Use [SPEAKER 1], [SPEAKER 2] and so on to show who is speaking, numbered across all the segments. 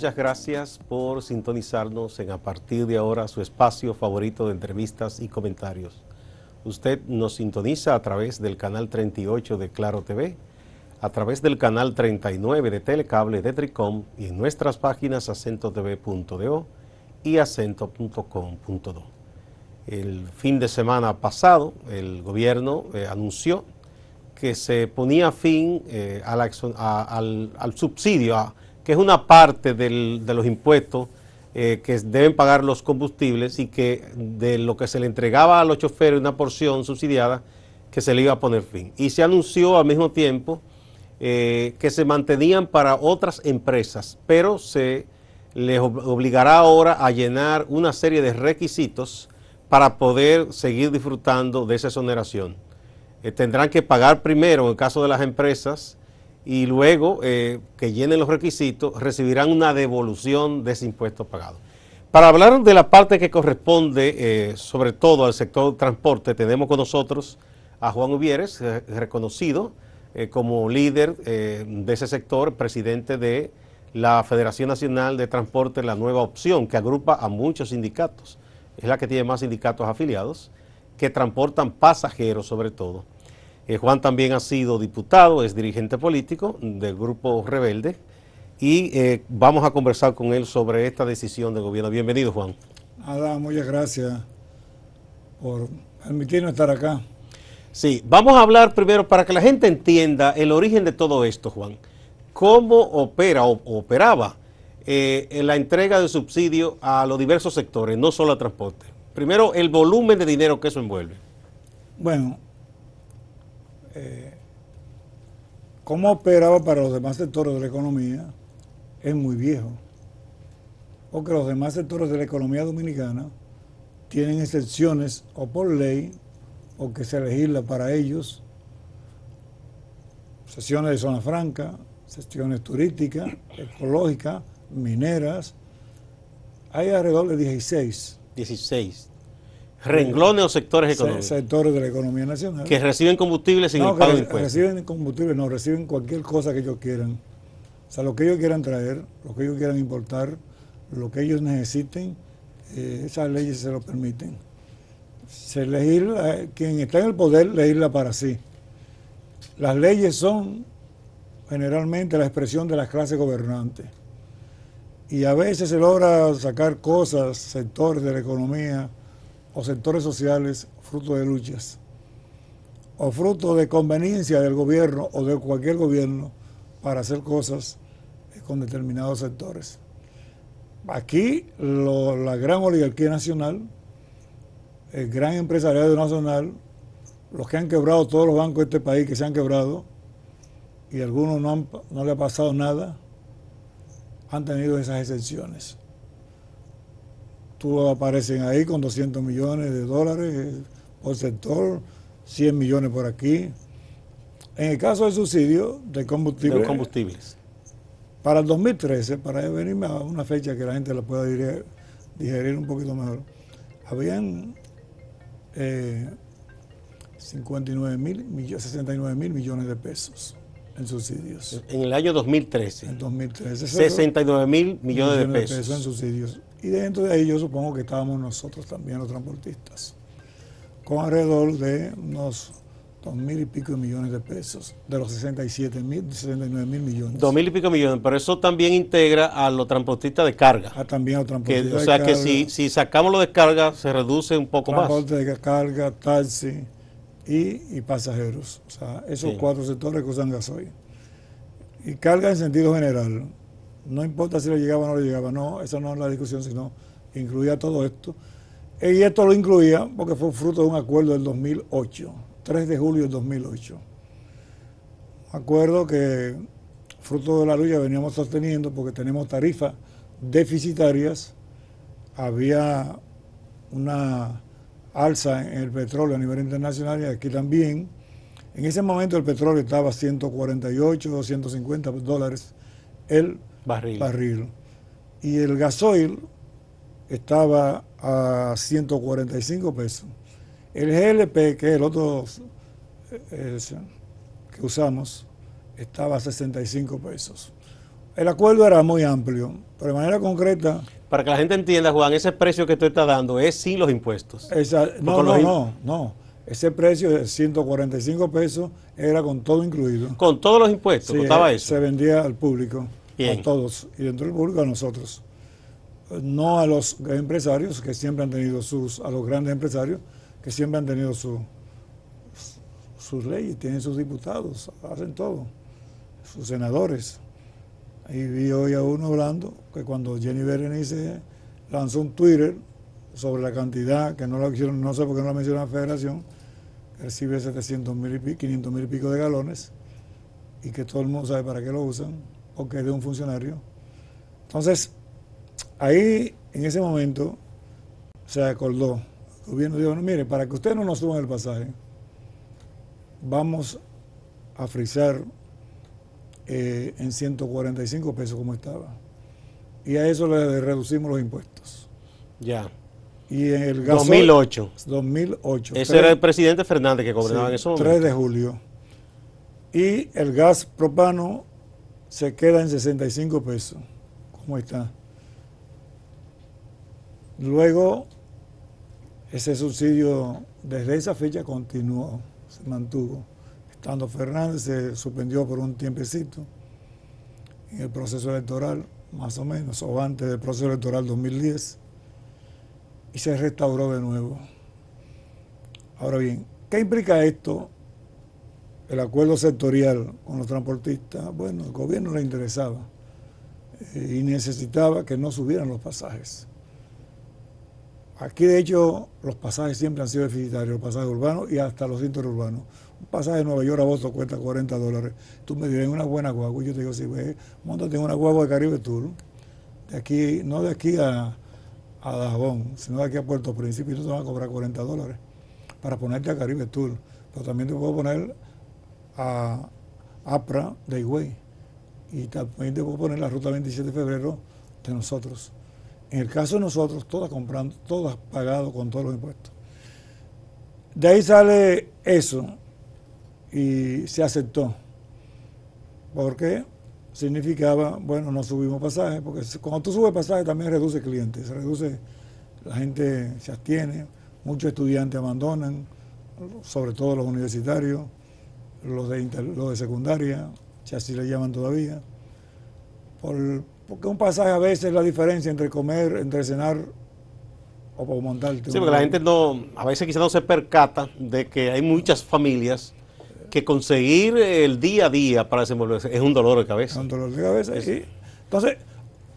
[SPEAKER 1] muchas gracias por sintonizarnos en a partir de ahora su espacio favorito de entrevistas y comentarios. Usted nos sintoniza a través del canal 38 de Claro TV, a través del canal 39 de Telecable de Tricom y en nuestras páginas acentotv.do y acento.com.do. El fin de semana pasado el gobierno anunció que se ponía fin al subsidio, que es una parte de los impuestos que deben pagar los combustibles y que de lo que se le entregaba a los choferes, una porción subsidiada, que se le iba a poner fin. Y se anunció al mismo tiempo que se mantenían para otras empresas, pero se les obligará ahora a llenar una serie de requisitos para poder seguir disfrutando de esa exoneración. Tendrán que pagar primero en el caso de las empresas y luego que llenen los requisitos recibirán una devolución de ese impuesto pagado. Para hablar de la parte que corresponde sobre todo al sector transporte, tenemos con nosotros a Juan Uvieres, reconocido como líder de ese sector, presidente de la Federación Nacional de Transporte, La Nueva Opción, que agrupa a muchos sindicatos. Es la que tiene más sindicatos afiliados, que transportan pasajeros sobre todo. Juan también ha sido diputado, es dirigente político del Grupo Rebelde y vamos a conversar con él sobre esta decisión del gobierno. Bienvenido, Juan.
[SPEAKER 2] Nada, muchas gracias por permitirnos estar acá.
[SPEAKER 1] Sí, vamos a hablar primero para que la gente entienda el origen de todo esto, Juan. ¿Cómo opera o operaba en la entrega de subsidio a los diversos sectores, no solo al transporte? Primero, el volumen de dinero que eso envuelve.
[SPEAKER 2] Bueno, cómo operaba para los demás sectores de la economía es muy viejo, porque los demás sectores de la economía dominicana tienen excepciones o por ley o que se legisla para ellos, secciones de zona franca, secciones turísticas, ecológicas, mineras. Hay alrededor de 16
[SPEAKER 1] renglones o sectores económicos.
[SPEAKER 2] Sectores de la economía nacional.
[SPEAKER 1] Que reciben combustibles sin el pago de impuestos.
[SPEAKER 2] Reciben combustibles, no, reciben cualquier cosa que ellos quieran. O sea, lo que ellos quieran traer, lo que ellos quieran importar, lo que ellos necesiten, esas leyes se lo permiten. Se legisla, quien está en el poder legisla para sí. Las leyes son generalmente la expresión de las clases gobernantes. Y a veces se logra sacar cosas, sectores de la economía o sectores sociales, fruto de luchas, o fruto de conveniencia del gobierno o de cualquier gobierno para hacer cosas con determinados sectores. Aquí la gran oligarquía nacional, el gran empresariado nacional, los que han quebrado todos los bancos de este país que se han quebrado, y a algunos no le ha pasado nada, han tenido esas excepciones. Tú aparecen ahí con 200 millones de dólares por sector, 100 millones por aquí. En el caso del subsidio de combustibles, para el 2013, para venirme a una fecha que la gente la pueda digerir un poquito mejor, habían 69 mil millones de pesos en subsidios.
[SPEAKER 1] En el año 2013.
[SPEAKER 2] En 2013.
[SPEAKER 1] 69 mil millones de pesos
[SPEAKER 2] en subsidios. Y dentro de ahí yo supongo que estábamos nosotros también, los transportistas, con alrededor de unos 2.000 y pico de millones de pesos, de los 69 mil millones.
[SPEAKER 1] 2.000 y pico millones, pero eso también integra a los transportistas de carga.
[SPEAKER 2] También a los transportistas
[SPEAKER 1] de carga. O sea que si sacamos lo de carga, se reduce un poco más.
[SPEAKER 2] Transporte de carga, taxi y pasajeros. O sea, esos cuatro sectores que usan gasoil. Y carga en sentido general. No importa si le llegaba o no le llegaba, no, esa no es la discusión, sino incluía todo esto. Y esto lo incluía porque fue fruto de un acuerdo del 2008, 3 de julio del 2008. Un acuerdo que, fruto de la lucha, veníamos sosteniendo porque tenemos tarifas deficitarias, había una alza en el petróleo a nivel internacional y aquí también. En ese momento el petróleo estaba a 148 o 150 dólares el barril. Y el gasoil estaba a 145 pesos. El GLP, que es el otro que usamos, estaba a 65 pesos. El acuerdo era muy amplio, pero de manera concreta...
[SPEAKER 1] Para que la gente entienda, Juan, ese precio que tú estás dando es sin los impuestos.
[SPEAKER 2] No. Ese precio de 145 pesos era con todo incluido.
[SPEAKER 1] Con todos los impuestos,
[SPEAKER 2] Sí,
[SPEAKER 1] costaba eso.
[SPEAKER 2] se vendía al público,
[SPEAKER 1] Bien.
[SPEAKER 2] a todos, y dentro del público a nosotros. No a los empresarios que siempre han tenido a los grandes empresarios que siempre han tenido sus leyes, tienen sus diputados, hacen todo, sus senadores. Y vi hoy a uno hablando que cuando Jenny Berenice lanzó un Twitter sobre la cantidad, que no la hicieron, no sé por qué no la mencionó la Federación, que recibe 700.000 y pico, 500.000 y pico de galones, y que todo el mundo sabe para qué lo usan, porque es de un funcionario. Entonces, ahí, en ese momento, se acordó, el gobierno dijo, no, mire, para que ustedes no nos suban el pasaje, vamos a frizar en 145 pesos como estaba. Y a eso le reducimos los impuestos.
[SPEAKER 1] Ya.
[SPEAKER 2] Y en el gasoil,
[SPEAKER 1] 2008.
[SPEAKER 2] 2008.
[SPEAKER 1] Ese era el presidente Fernández que gobernaba en ese momento.
[SPEAKER 2] 3 de julio. Y el gas propano se queda en 65 pesos. ¿Cómo está? Luego, ese subsidio desde esa fecha continuó, se mantuvo. Estando Fernández, se suspendió por un tiempecito en el proceso electoral, más o menos, o antes del proceso electoral 2010, y se restauró de nuevo. Ahora bien, ¿qué implica esto? El acuerdo sectorial con los transportistas. Bueno, al gobierno le interesaba y necesitaba que no subieran los pasajes. Aquí, de hecho, los pasajes siempre han sido deficitarios, los pasajes urbanos y hasta los interurbanos. Un pasaje de Nueva York a Boston cuesta $40. Tú me dirás, una buena guagua. Y yo te digo, sí, pues, móntate en una guagua de Caribe Tour. De aquí, no de aquí a Dajabón, sino de aquí a Puerto Príncipe, y tú te vas a cobrar $40 para ponerte a Caribe Tour. Pero también te puedo poner a APRA de Higüey. Y también te puedo poner la ruta 27 de febrero de nosotros. En el caso de nosotros, todas comprando, todas pagadas con todos los impuestos. De ahí sale eso y se aceptó. Porque significaba, bueno, no subimos pasajes, porque cuando tú subes pasajes también reduce clientes, se reduce, la gente se abstiene, muchos estudiantes abandonan, sobre todo los universitarios, los de secundaria, si así le llaman todavía, porque un pasaje a veces es la diferencia entre comer, entre cenar o por montarte.
[SPEAKER 1] Sí, porque la gente a veces quizás no se percata de que hay muchas familias que conseguir el día a día para desenvolverse es un dolor de cabeza.
[SPEAKER 2] Es un dolor de cabeza. Y, entonces,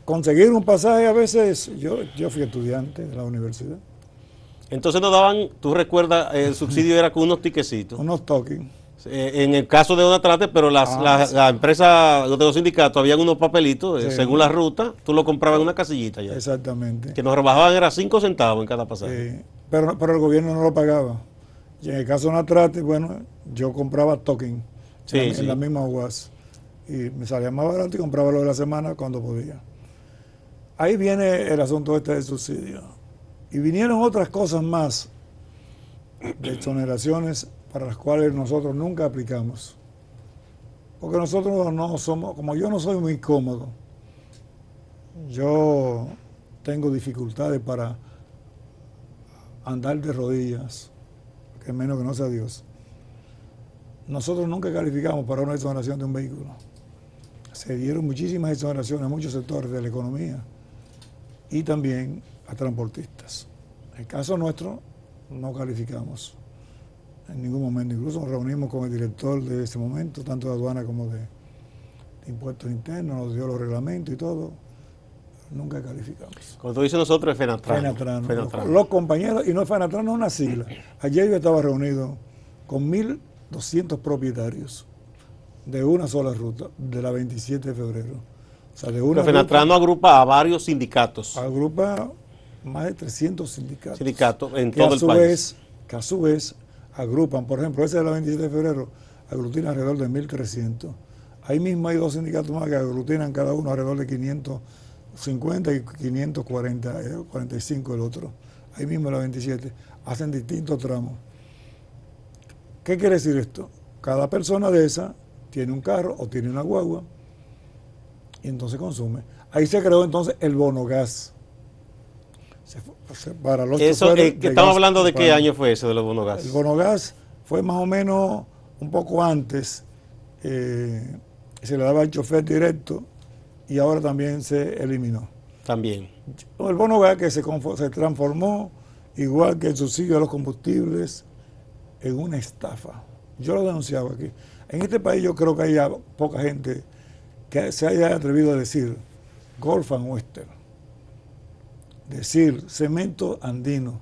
[SPEAKER 2] conseguir un pasaje a veces, yo fui estudiante de la universidad.
[SPEAKER 1] Entonces nos daban, tú recuerdas, el subsidio era con unos tiquecitos.
[SPEAKER 2] Unos tokens.
[SPEAKER 1] En el caso de Onatrate, pero la empresa de los sindicatos habían unos papelitos,
[SPEAKER 2] sí,
[SPEAKER 1] según la ruta, tú lo comprabas en una casillita ya.
[SPEAKER 2] Exactamente.
[SPEAKER 1] Que nos rebajaban era 5 centavos en cada pasaje.
[SPEAKER 2] Pero el gobierno no lo pagaba. Y en el caso de Onatrate, bueno, yo compraba token en la misma UAS. Y me salía más barato y compraba lo de la semana cuando podía. Ahí viene el asunto este del subsidio. Y vinieron otras cosas más de exoneraciones para las cuales nosotros nunca aplicamos. Porque nosotros no somos, como yo no soy muy cómodo, yo tengo dificultades para andar de rodillas, que menos que no sea Dios. Nosotros nunca calificamos para una exoneración de un vehículo. Se dieron muchísimas exoneraciones a muchos sectores de la economía y también a transportistas. En el caso nuestro, no calificamos en ningún momento. Incluso nos reunimos con el director de ese momento, tanto de aduana como de impuestos internos, nos dio los reglamentos y todo. Nunca calificamos.
[SPEAKER 1] Cuando tú dices nosotros es Fenatrano.
[SPEAKER 2] Fenatrano. Los compañeros, y no es Fenatrano, es una sigla. Ayer yo estaba reunido con 1.200 propietarios de una sola ruta, de la 27 de febrero. O sea, de una
[SPEAKER 1] Fenatrano agrupa a varios sindicatos.
[SPEAKER 2] Agrupa más de 300 sindicatos.
[SPEAKER 1] Sindicatos en todo el país.
[SPEAKER 2] Que a su vez agrupan, por ejemplo, ese de la 27 de febrero aglutina alrededor de 1.300. Ahí mismo hay dos sindicatos más que aglutinan cada uno alrededor de 550 y 545 el otro. Ahí mismo en la 27. Hacen distintos tramos. ¿Qué quiere decir esto? Cada persona de esa tiene un carro o tiene una guagua y entonces consume. Ahí se creó entonces el bono gas. Para los
[SPEAKER 1] Eso,
[SPEAKER 2] choferes
[SPEAKER 1] que
[SPEAKER 2] de
[SPEAKER 1] estamos
[SPEAKER 2] gas
[SPEAKER 1] hablando de qué
[SPEAKER 2] urbano.
[SPEAKER 1] año fue eso de los bonos gas.
[SPEAKER 2] El bono gas fue más o menos un poco antes, se le daba al chofer directo y ahora también se eliminó.
[SPEAKER 1] También.
[SPEAKER 2] El bono gas que se transformó, igual que el subsidio a los combustibles, en una estafa. Yo lo denunciaba aquí. En este país yo creo que hay poca gente que se haya atrevido a decir Gulf and Western, decir cemento andino,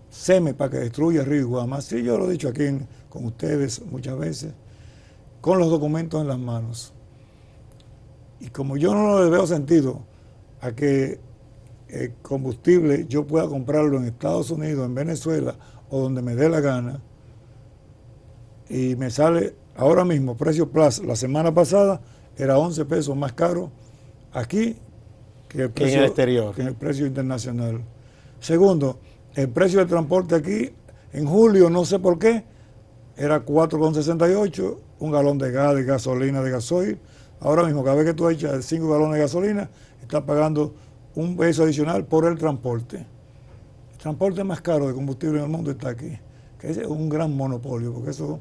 [SPEAKER 2] SEME para que destruya Río Iguama. Sí, yo lo he dicho aquí con ustedes muchas veces, con los documentos en las manos. Y como yo no le veo sentido a que el combustible yo pueda comprarlo en Estados Unidos, en Venezuela o donde me dé la gana, y me sale ahora mismo precio Plus, la semana pasada era 11 pesos más caro aquí que el precio,
[SPEAKER 1] en el exterior.
[SPEAKER 2] que el precio internacional. Segundo, el precio del transporte aquí en julio, no sé por qué, era 4,68 un galón de gas, de gasolina, de gasoil. Ahora mismo, cada vez que tú echas 5 galones de gasolina, estás pagando un peso adicional por el transporte. El transporte más caro de combustible en el mundo está aquí, que es un gran monopolio, porque eso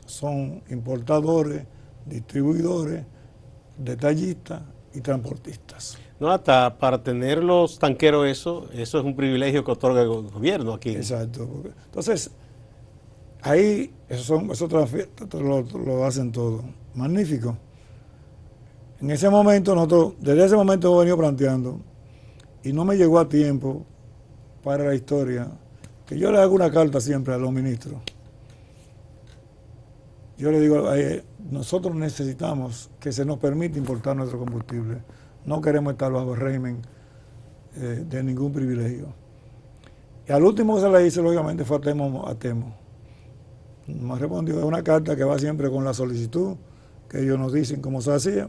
[SPEAKER 2] son importadores, distribuidores, detallistas y transportistas.
[SPEAKER 1] No, hasta para tener los tanqueros eso es un privilegio que otorga el gobierno aquí.
[SPEAKER 2] Exacto. Entonces, ahí eso lo hacen todo. Magnífico. En ese momento nosotros, desde ese momento hemos venido planteando, y no me llegó a tiempo para la historia, que yo le hago una carta siempre a los ministros. Yo le digo, nosotros necesitamos que se nos permita importar nuestro combustible. No queremos estar bajo el régimen de ningún privilegio. Y al último que se le hice, lógicamente, fue a Temo. Me respondió, es una carta que va siempre con la solicitud, que ellos nos dicen cómo se hacía,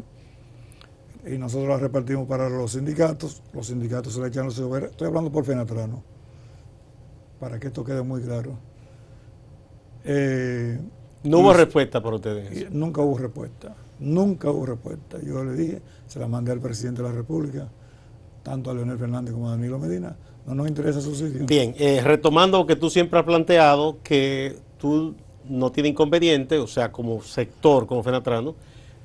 [SPEAKER 2] y nosotros la repartimos para los sindicatos se le echan los soberanos. Estoy hablando por Fenatrano, para que esto quede muy claro.
[SPEAKER 1] No hubo respuesta por ustedes.
[SPEAKER 2] Nunca hubo respuesta. Yo le dije, se la mandé al presidente de la República, tanto a Leonel Fernández como a Danilo Medina. No nos interesa subsidio.
[SPEAKER 1] Bien, retomando lo que tú siempre has planteado, que tú no tienes inconveniente, o sea, como sector, como Fenatrano,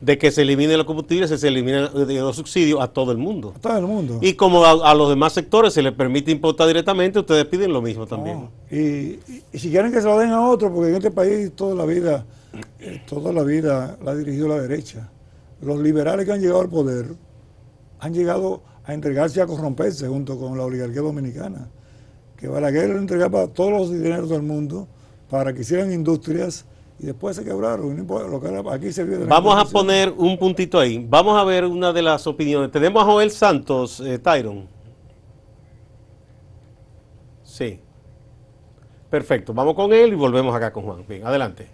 [SPEAKER 1] de que se eliminen los combustibles, se eliminen los subsidios a todo el mundo.
[SPEAKER 2] A todo el mundo.
[SPEAKER 1] Y como a los demás sectores se les permite importar directamente, ustedes piden lo mismo también.
[SPEAKER 2] No. Y si quieren que se lo den a otro, porque en este país toda la vida la ha dirigido la derecha. Los liberales que han llegado al poder han llegado a entregarse a corromperse junto con la oligarquía dominicana. Que Balaguer entregaba todos los dineros del mundo para que hicieran industrias y después se quebraron. Lo que aquí se vive de
[SPEAKER 1] Vamos a poner un puntito ahí. Vamos a ver una de las opiniones. Tenemos a Joel Santos, Tyron. Sí. Perfecto. Vamos con él y volvemos acá con Juan. Bien, adelante.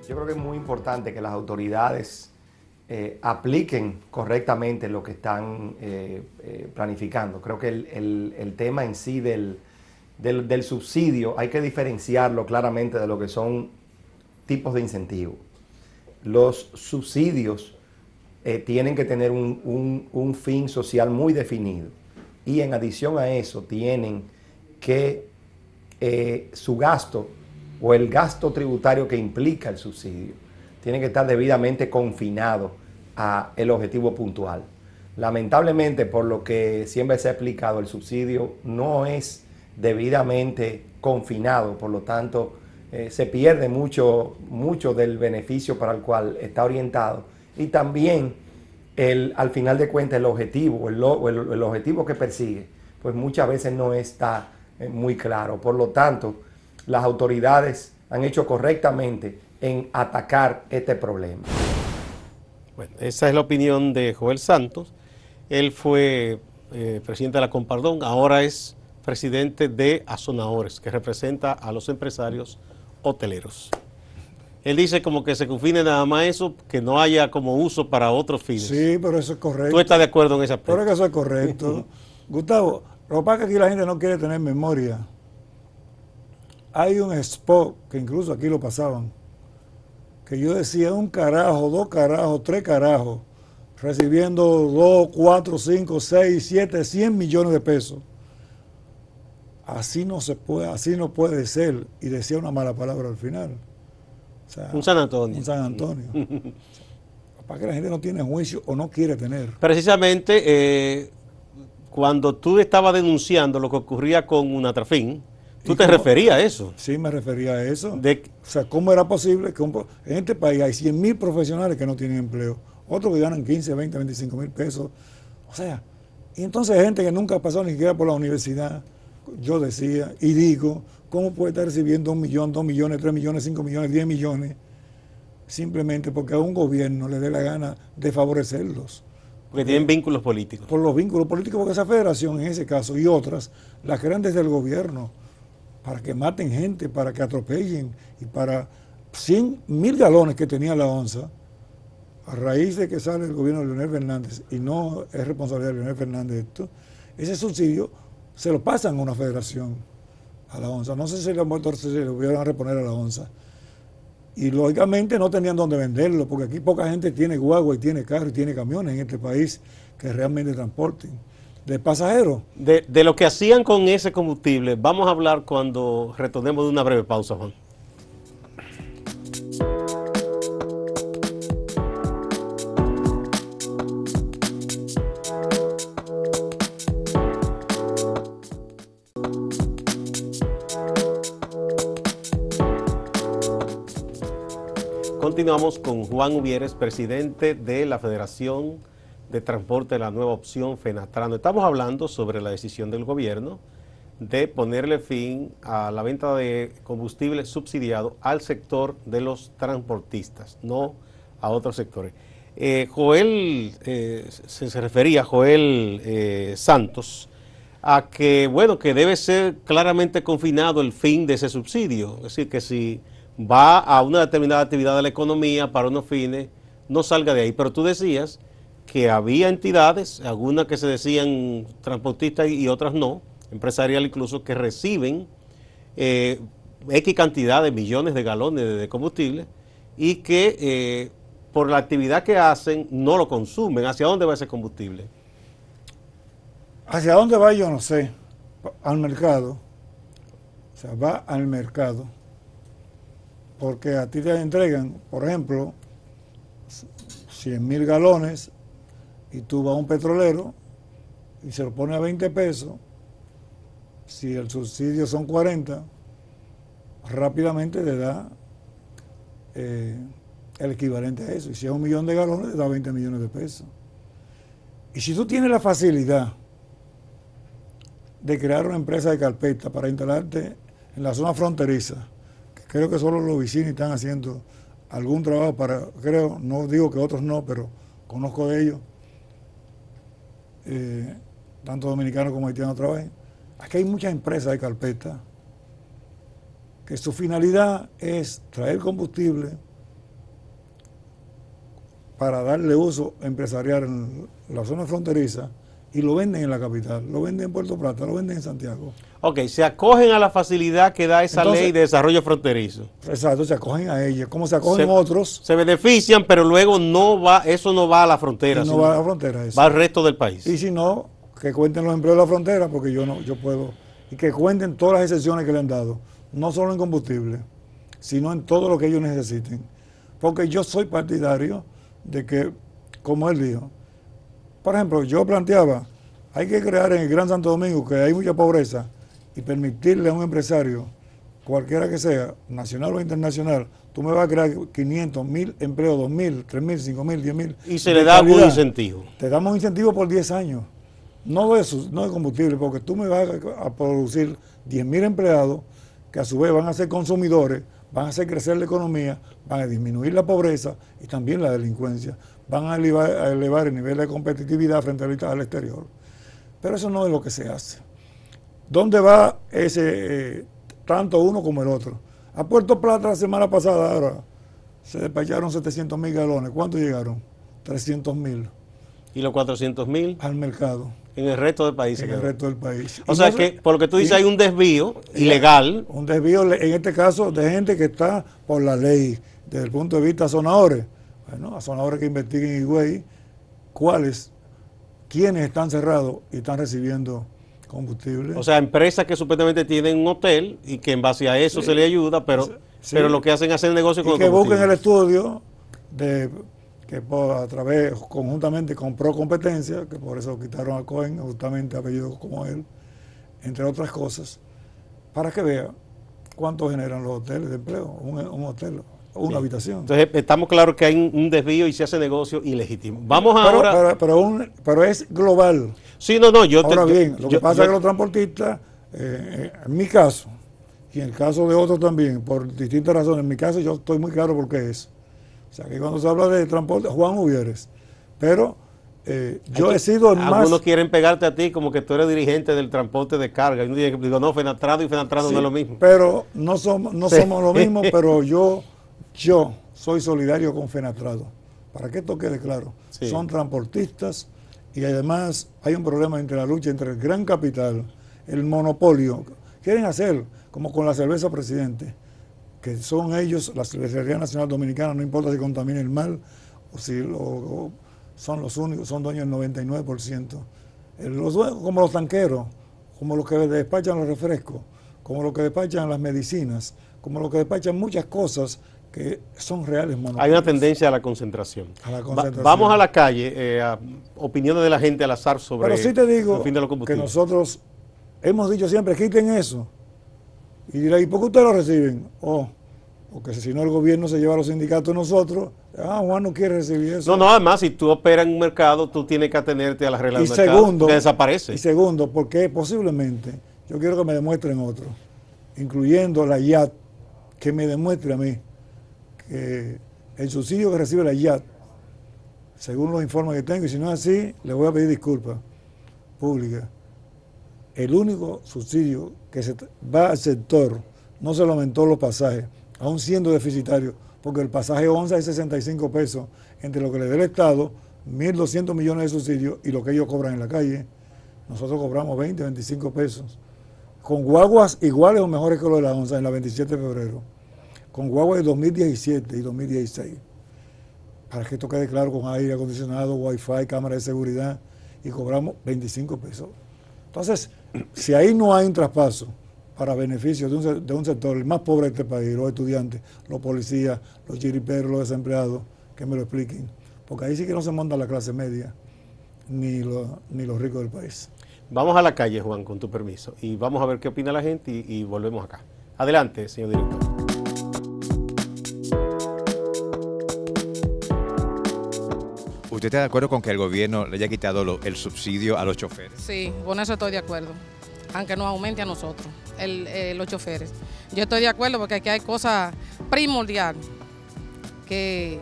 [SPEAKER 3] Yo creo que es muy importante que las autoridades apliquen correctamente lo que están planificando. Creo que el tema en sí del subsidio hay que diferenciarlo claramente de lo que son tipos de incentivos. Los subsidios tienen que tener un fin social muy definido y en adición a eso tienen que su gasto o el gasto tributario que implica el subsidio tiene que estar debidamente confinado a el objetivo puntual. Lamentablemente, por lo que siempre se ha explicado, el subsidio no es debidamente confinado, por lo tanto se pierde mucho del beneficio para el cual está orientado y también al final de cuentas el objetivo, el objetivo que persigue, pues muchas veces no está muy claro. Por lo tanto, las autoridades han hecho correctamente en atacar este problema.
[SPEAKER 1] Bueno, esa es la opinión de Joel Santos. Él fue presidente de la Compardón, ahora es presidente de Azonadores, que representa a los empresarios hoteleros. Él dice como que se confine nada más eso, que no haya como uso para otros fines.
[SPEAKER 2] Sí, pero eso es correcto.
[SPEAKER 1] ¿Tú estás de acuerdo en ese aspecto?
[SPEAKER 2] Pero que eso es correcto. Gustavo, lo que pasa es que aquí la gente no quiere tener memoria. Hay un spot, que incluso aquí lo pasaban, que yo decía un carajo, 2 carajos, 3 carajos, recibiendo 2, 4, 5, 6, 7, 100 millones de pesos. Así no se puede, así no puede ser. Y decía una mala palabra al final. O sea,
[SPEAKER 1] un San Antonio.
[SPEAKER 2] Un San Antonio. Para que la gente no tiene juicio o no quiere tener.
[SPEAKER 1] Precisamente, cuando tú estabas denunciando lo que ocurría con Unatrafin, tú te referías a eso.
[SPEAKER 2] Sí, me refería a eso. O sea, ¿cómo era posible que en este país hay 100.000 profesionales que no tienen empleo? Otros que ganan 15, 20, 25 mil pesos. O sea, y entonces gente que nunca pasó ni siquiera por la universidad. Yo decía y digo, ¿cómo puede estar recibiendo 1 millón, 2 millones, 3 millones, 5 millones, 10 millones? Simplemente porque a un gobierno le dé la gana de favorecerlos.
[SPEAKER 1] Porque tienen vínculos políticos.
[SPEAKER 2] Por los vínculos políticos, porque esa federación en ese caso y otras, las crean desde el gobierno, para que maten gente, para que atropellen, y para 100.000 galones que tenía la ONSA, a raíz de que sale el gobierno de Leonel Fernández, y no es responsabilidad de Leonel Fernández esto, ese subsidio se lo pasan a una federación, a la ONSA. No sé si lo volvieron a reponer a la ONSA. Y lógicamente no tenían dónde venderlo, porque aquí poca gente tiene guagua y tiene carro y tiene camiones en este país que realmente transporten. De pasajeros.
[SPEAKER 1] De lo que hacían con ese combustible, vamos a hablar cuando retornemos de una breve pausa, Juan. Continuamos con Juan Uvieres, presidente de la Federación de Transporte de la Nueva Opción, FENATRANO. Estamos hablando sobre la decisión del gobierno de ponerle fin a la venta de combustible subsidiado al sector de los transportistas, no a otros sectores. Joel, se refería a Joel Santos, a que, bueno, que debe ser claramente confinado el fin de ese subsidio. Es decir, que si va a una determinada actividad de la economía para unos fines, no salga de ahí. Pero tú decías que había entidades, algunas que se decían transportistas y otras no, empresarial incluso, que reciben X cantidad de millones de galones de combustible y que por la actividad que hacen no lo consumen. ¿Hacia dónde va ese combustible?
[SPEAKER 2] ¿Hacia dónde va? Yo no sé. Al mercado. O sea, va al mercado. Porque a ti te entregan, por ejemplo, 100.000 galones y tú vas a un petrolero y se lo pone a 20 pesos. Si el subsidio son 40, rápidamente le da el equivalente a eso. Y si es 1 millón de galones, le da 20 millones de pesos. Y si tú tienes la facilidad de crear una empresa de carpeta para instalarte en la zona fronteriza, que creo que solo los vecinos están haciendo algún trabajo para, creo, no digo que otros no, pero conozco de ellos, tanto dominicanos como haitianos trabajan. Aquí hay muchas empresas de carpeta que su finalidad es traer combustible para darle uso empresarial en la zona fronteriza y lo venden en la capital, lo venden en Puerto Plata, lo venden en Santiago.
[SPEAKER 1] Ok, se acogen a la facilidad que da esa ley de desarrollo fronterizo.
[SPEAKER 2] Exacto, se acogen a ella, como se acogen otros.
[SPEAKER 1] Se benefician, pero luego no va, eso no va a la frontera.
[SPEAKER 2] No va a la frontera, eso.
[SPEAKER 1] Va al resto del país.
[SPEAKER 2] Y si no, que cuenten los empleos de la frontera, porque yo puedo, y que cuenten todas las excepciones que le han dado, no solo en combustible, sino en todo lo que ellos necesiten. Porque yo soy partidario de que, como él dijo, por ejemplo, yo planteaba, hay que crear en el Gran Santo Domingo, que hay mucha pobreza, y permitirle a un empresario, cualquiera que sea, nacional o internacional, tú me vas a crear 500, 1.000 empleos, 2.000, 3.000, 5.000, 10.000.
[SPEAKER 1] Y se le da algún incentivo.
[SPEAKER 2] Te damos un incentivo por 10 años. No de combustible, porque tú me vas a producir 10.000 empleados que a su vez van a ser consumidores, van a hacer crecer la economía, van a disminuir la pobreza y también la delincuencia, van a elevar el nivel de competitividad frente al exterior. Pero eso no es lo que se hace. ¿Dónde va ese, tanto uno como el otro? A Puerto Plata la semana pasada ahora se despacharon 700.000 galones. ¿Cuántos llegaron? 300.000.
[SPEAKER 1] ¿Y los 400.000?
[SPEAKER 2] Al mercado.
[SPEAKER 1] En el resto del país.
[SPEAKER 2] En el resto del país.
[SPEAKER 1] O sea que, por lo que tú dices, hay un desvío ilegal.
[SPEAKER 2] Un desvío, en este caso, de gente que está por la ley, desde el punto de vista zonadores, bueno, a zonadores que investiguen en Higüey quiénes están cerrados y están recibiendo combustible.
[SPEAKER 1] O sea, empresas que supuestamente tienen un hotel y que en base a eso
[SPEAKER 2] Sí.
[SPEAKER 1] se les ayuda, pero lo que hacen es hacer negocio con
[SPEAKER 2] Y
[SPEAKER 1] el
[SPEAKER 2] que busquen
[SPEAKER 1] combustible.
[SPEAKER 2] el estudio a través, conjuntamente con Pro Competencia, que por eso quitaron a Cohen, justamente apellidos como él, entre otras cosas, para que vea cuánto generan los hoteles de empleo, un hotel, una
[SPEAKER 1] Bien.
[SPEAKER 2] habitación.
[SPEAKER 1] Entonces, estamos claros que hay un desvío y se hace negocio ilegítimo. Vamos ahora...
[SPEAKER 2] Pero es global.
[SPEAKER 1] Sí, no,
[SPEAKER 2] Ahora bien, lo que pasa es que los transportistas, en mi caso, y en el caso de otros también, por distintas razones, en mi caso yo estoy muy claro por qué es. O sea, que cuando se habla de transporte, Juan Uvieres, pero yo he sido el más...
[SPEAKER 1] Algunos quieren pegarte a ti como que tú eres dirigente del transporte de carga. Y uno digo, no, Fenatrado y Fenatrado no es lo mismo.
[SPEAKER 2] Pero no somos lo mismo, pero yo soy solidario con Fenatrado. Para que esto quede claro.
[SPEAKER 1] Sí.
[SPEAKER 2] Son transportistas y además hay un problema entre la lucha entre el gran capital, el monopolio. Quieren hacer como con la cerveza Presidente, que son ellos, la Cervecería Nacional Dominicana, no importa si contamina el mar o si son los únicos, son dueños del 99%. Los dueños, como los tanqueros, como los que despachan los refrescos, como los que despachan las medicinas, como los que despachan muchas cosas que son reales monopolios.
[SPEAKER 1] Hay una tendencia a la concentración. Vamos a la calle, a opiniones de la gente al azar sobre
[SPEAKER 2] Pero sí te digo
[SPEAKER 1] el fin de los
[SPEAKER 2] que
[SPEAKER 1] combustibles.
[SPEAKER 2] nosotros hemos dicho siempre, quiten eso. Y dirá, ¿y por qué ustedes lo reciben? Porque si no el gobierno se lleva a los sindicatos de nosotros, Juan no quiere recibir eso.
[SPEAKER 1] No, además, si tú operas en un mercado, tú tienes que atenerte a las reglas
[SPEAKER 2] Y
[SPEAKER 1] del mercado,
[SPEAKER 2] segundo,
[SPEAKER 1] que desaparece.
[SPEAKER 2] Y segundo, porque posiblemente, yo quiero que me demuestren otro, incluyendo la IAT, que me demuestre a mí que el subsidio que recibe la IAT, según los informes que tengo, y si no es así, le voy a pedir disculpas públicas. El único subsidio que se va al sector, no se lo aumentó los pasajes, aún siendo deficitario, porque el pasaje 11 es 65 pesos, entre lo que le dé el Estado, 1.200 millones de subsidios, y lo que ellos cobran en la calle. Nosotros cobramos 20, 25 pesos. Con guaguas iguales o mejores que lo de la ONSA en la 27 de febrero. Con guaguas de 2017 y 2016. Para que esto quede claro, con aire acondicionado, wifi, cámara de seguridad, y cobramos 25 pesos. Entonces, si ahí no hay un traspaso para beneficio de un sector, el más pobre de este país, los estudiantes, los policías, los chiriperos, los desempleados, que me lo expliquen. Porque ahí sí que no se monta la clase media, ni los ricos del país.
[SPEAKER 1] Vamos a la calle, Juan, con tu permiso, y vamos a ver qué opina la gente y volvemos acá. Adelante, señor director.
[SPEAKER 4] ¿Usted está de acuerdo con que el gobierno le haya quitado el subsidio a los choferes?
[SPEAKER 5] Sí, con eso estoy de acuerdo, aunque nos aumente a nosotros, los choferes. Yo estoy de acuerdo porque aquí hay cosas primordiales que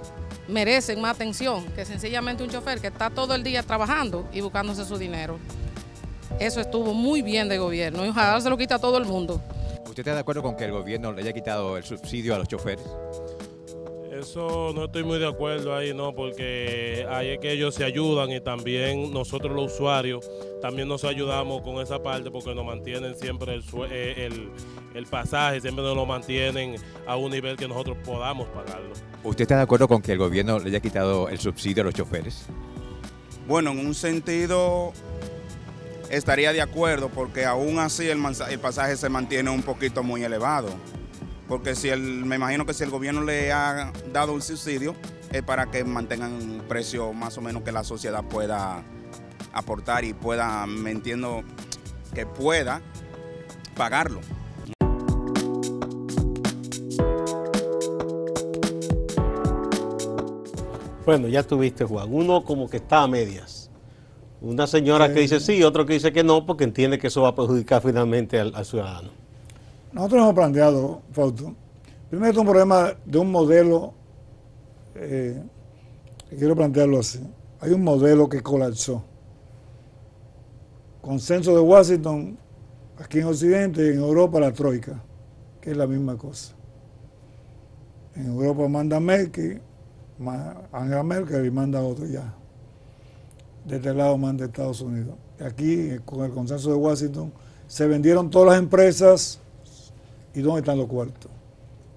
[SPEAKER 5] merecen más atención que sencillamente un chofer que está todo el día trabajando y buscándose su dinero. Eso estuvo muy bien de gobierno y ojalá se lo quita a todo el mundo.
[SPEAKER 4] ¿Usted está de acuerdo con que el gobierno le haya quitado el subsidio a los choferes?
[SPEAKER 6] Eso no estoy muy de acuerdo ahí, ¿no? Porque ahí es que ellos se ayudan y también nosotros los usuarios también nos ayudamos con esa parte porque nos mantienen siempre el pasaje, siempre nos lo mantienen a un nivel que nosotros podamos pagarlo.
[SPEAKER 4] ¿Usted está de acuerdo con que el gobierno le haya quitado el subsidio a los choferes?
[SPEAKER 7] Bueno, en un sentido estaría de acuerdo porque aún así el pasaje se mantiene un poquito muy elevado. Porque me imagino que si el gobierno le ha dado un subsidio es para que mantengan un precio más o menos que la sociedad pueda aportar y pueda, me entiendo, que pueda pagarlo.
[SPEAKER 1] Bueno, ya tuviste, Juan. Uno como que está a medias. Una señora que dice sí, otro que dice que no, porque entiende que eso va a perjudicar finalmente al ciudadano.
[SPEAKER 2] Nosotros hemos planteado, Fausto, primero es un problema de un modelo, quiero plantearlo así, hay un modelo que colapsó. Consenso de Washington, aquí en Occidente, y en Europa la Troika, que es la misma cosa. En Europa manda Merkel, Angela Merkel y manda otro ya. De este lado manda Estados Unidos. Aquí, con el consenso de Washington, se vendieron todas las empresas. ¿Y dónde están los cuartos?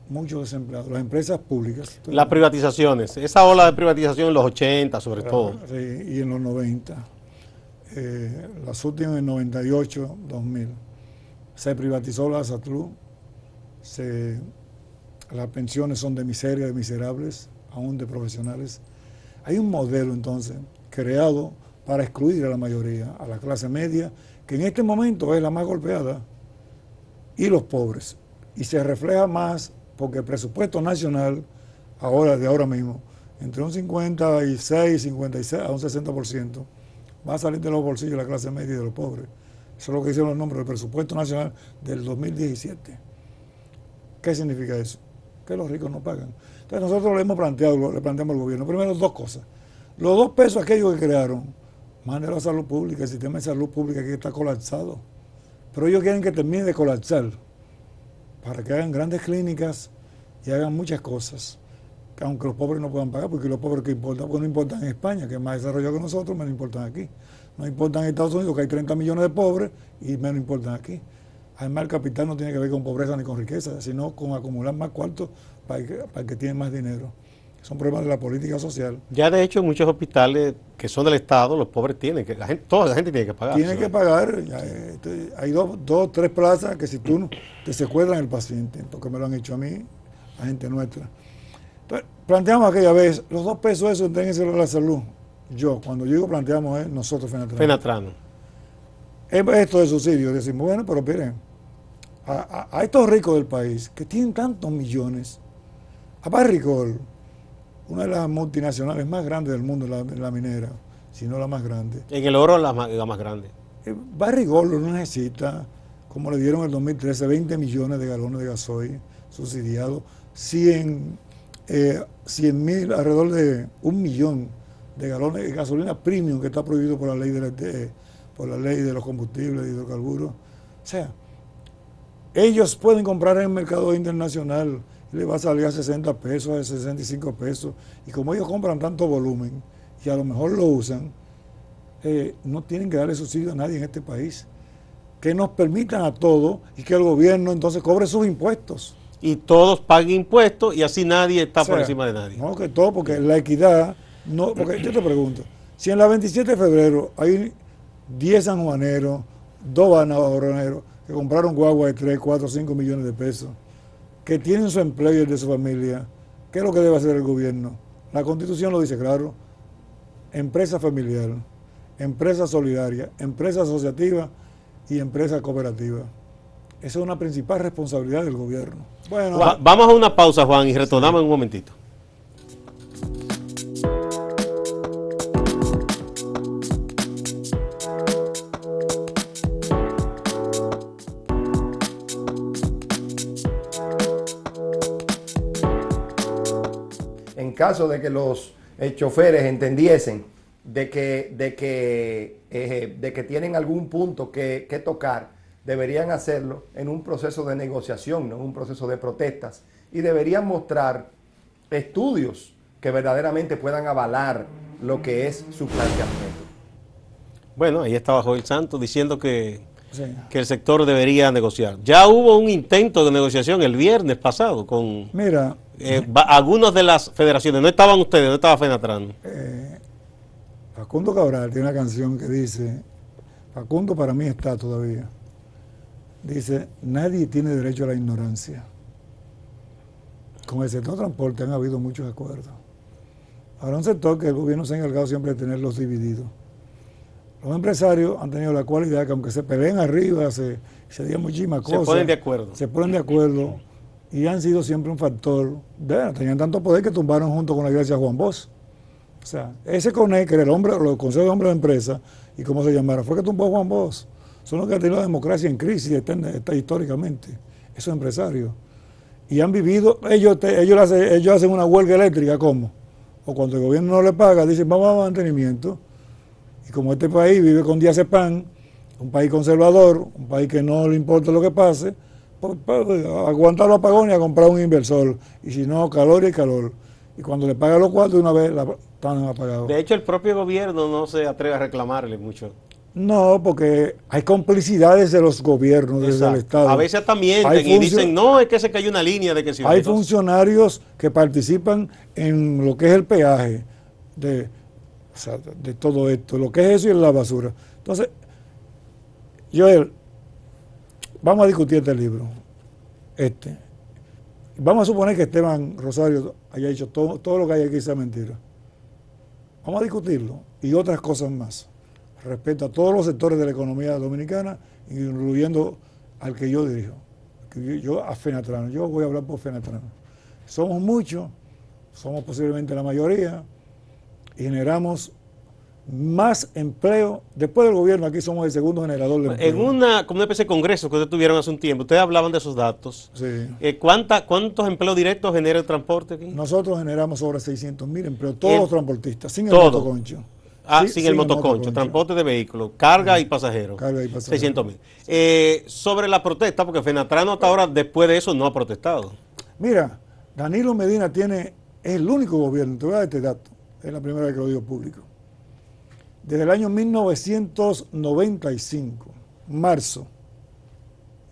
[SPEAKER 2] muchos desempleados. Las empresas públicas.
[SPEAKER 1] Las privatizaciones, esa ola de privatización en los 80 sobre todo.
[SPEAKER 2] Sí, y en los 90. Las últimas en 98, 2000. Se privatizó la Satlú. Las pensiones son de miseria, de miserables, aún de profesionales. Hay un modelo entonces creado para excluir a la mayoría, a la clase media, que en este momento es la más golpeada, y los pobres. Y se refleja más porque el presupuesto nacional, de ahora mismo, entre un 56, 56 a un 60%, va a salir de los bolsillos de la clase media y de los pobres. Eso es lo que dicen los números del presupuesto nacional del 2017. ¿Qué significa eso? Que los ricos no pagan. Entonces nosotros le planteamos al gobierno, primero dos cosas. Los 2 pesos aquellos que crearon, mándelo a salud pública, el sistema de salud pública aquí está colapsado. Pero ellos quieren que termine de colapsar para que hagan grandes clínicas y hagan muchas cosas, que aunque los pobres no puedan pagar, porque los pobres que importan, porque no importan en España, que es más desarrollado que nosotros, menos importan aquí. No importan en Estados Unidos, que hay 30 millones de pobres, y menos importan aquí. Además, el capital no tiene que ver con pobreza ni con riqueza, sino con acumular más cuartos para el que tiene más dinero. Son problemas de la política social.
[SPEAKER 1] Ya de hecho en muchos hospitales que son del Estado, los pobres tienen que, toda la gente tiene que pagar.
[SPEAKER 2] Tiene que pagar. Hay dos, 3 plazas que si tú no, te secuestran el paciente, porque me lo han hecho a mí, la gente nuestra. Entonces, planteamos aquella vez, los 2 pesos esos entréguenselo a la salud. Cuando yo digo planteamos, nosotros, Fenatrano. Esto de subsidios, decimos, bueno, pero miren, a estos ricos del país, que tienen tantos millones, a Barrick-Gold, una de las multinacionales más grandes del mundo, la minera, si no la más grande.
[SPEAKER 1] En el oro la más grande.
[SPEAKER 2] Barrick-Gold lo necesita, como le dieron en el 2013, 20 millones de galones de gasoil subsidiados, 100.000, alrededor de 1 millón de galones de gasolina premium que está prohibido por la ley de los combustibles de hidrocarburos. O sea, ellos pueden comprar en el mercado internacional, le va a salir a 60 pesos, a 65 pesos, y como ellos compran tanto volumen y a lo mejor lo usan, no tienen que darle subsidio a nadie en este país. Que nos permitan a todos y que el gobierno entonces cobre sus impuestos.
[SPEAKER 1] Y todos paguen impuestos y así nadie está por encima de nadie.
[SPEAKER 2] No, que todo, porque la equidad, no, porque yo te pregunto, si en la 27 de febrero hay 10 sanjuaneros, 2 bananeros que compraron guagua de 3, 4, 5 millones de pesos, que tienen su empleo y el de su familia, ¿qué es lo que debe hacer el gobierno? La Constitución lo dice claro: empresa familiar, empresa solidaria, empresa asociativa y empresa cooperativa. Esa es una principal responsabilidad del gobierno. Bueno,
[SPEAKER 1] vamos a una pausa, Juan, y retornamos en un momentito.
[SPEAKER 3] En caso de que los choferes entendiesen de que tienen algún punto que tocar, deberían hacerlo en un proceso de negociación, no en un proceso de protestas, y deberían mostrar estudios que verdaderamente puedan avalar lo que es su planteamiento.
[SPEAKER 1] Bueno, ahí estaba Joel Santos diciendo que
[SPEAKER 2] sí,
[SPEAKER 1] el sector debería negociar. Ya hubo un intento de negociación el viernes pasado con algunos de las federaciones. No estaban ustedes, no estaba Fenatrano.
[SPEAKER 2] Facundo Cabral tiene una canción que dice, Facundo para mí está todavía, dice: nadie tiene derecho a la ignorancia. Con el sector transporte han habido muchos acuerdos. Ahora, un sector que el gobierno se ha encargado siempre de tenerlos divididos. Los empresarios han tenido la cualidad que, aunque se peleen arriba, se digan muchísimas cosas.
[SPEAKER 1] Se ponen de acuerdo.
[SPEAKER 2] Se ponen de acuerdo y han sido siempre un factor. Tenían tanto poder que tumbaron junto con la iglesia Juan Bosch. O sea, ese CONE, que era el consejo de hombres de empresa, y cómo se llamara, fue que tumbó Juan Bosch. Son los que han tenido la democracia en crisis está históricamente, esos empresarios. Y han vivido, ellos hacen una huelga eléctrica, ¿cómo? O cuando el gobierno no le paga, dicen: vamos a mantenimiento. Y como este país vive con diazepam, un país conservador, un país que no le importa lo que pase, pues, aguantar los apagones y a comprar un inversor. Y si no, calor y calor. Y cuando le pagan los cuartos, de una vez están apagados.
[SPEAKER 1] De hecho, el propio gobierno no se atreve a reclamarle mucho.
[SPEAKER 2] No, porque hay complicidades de los gobiernos, desde el Estado.
[SPEAKER 1] A veces hasta mienten y dicen, no, es que se cayó una línea de que si...
[SPEAKER 2] Hay funcionarios que participan en lo que es el peaje de todo esto, lo que es eso y la basura. Entonces, Joel, vamos a discutir este libro. Vamos a suponer que Esteban Rosario haya dicho todo lo que hay aquí sea mentira. Vamos a discutirlo y otras cosas más respecto a todos los sectores de la economía dominicana, incluyendo al que yo dirijo, yo a Fenatrano. Yo voy a hablar por Fenatrano. Somos muchos, somos posiblemente la mayoría y generamos más empleo. Después del gobierno, aquí somos el segundo generador de empleo.
[SPEAKER 1] Como una especie de congreso que ustedes tuvieron hace un tiempo, ustedes hablaban de esos datos.
[SPEAKER 2] Sí.
[SPEAKER 1] ¿Cuántos empleos directos genera el transporte aquí?
[SPEAKER 2] Nosotros generamos sobre 600.000 empleos, todos los transportistas, sin el
[SPEAKER 1] todo.
[SPEAKER 2] motoconcho.
[SPEAKER 1] Sin el motoconcho, transporte de vehículos, carga y pasajeros.
[SPEAKER 2] Carga y pasajeros.
[SPEAKER 1] 600.000. Sobre la protesta, porque Fenatrano hasta ahora, después de eso, no ha protestado.
[SPEAKER 2] Mira, Danilo Medina es el único gobierno, te voy a dar este dato, es la primera vez que lo digo público. Desde el año 1995, marzo,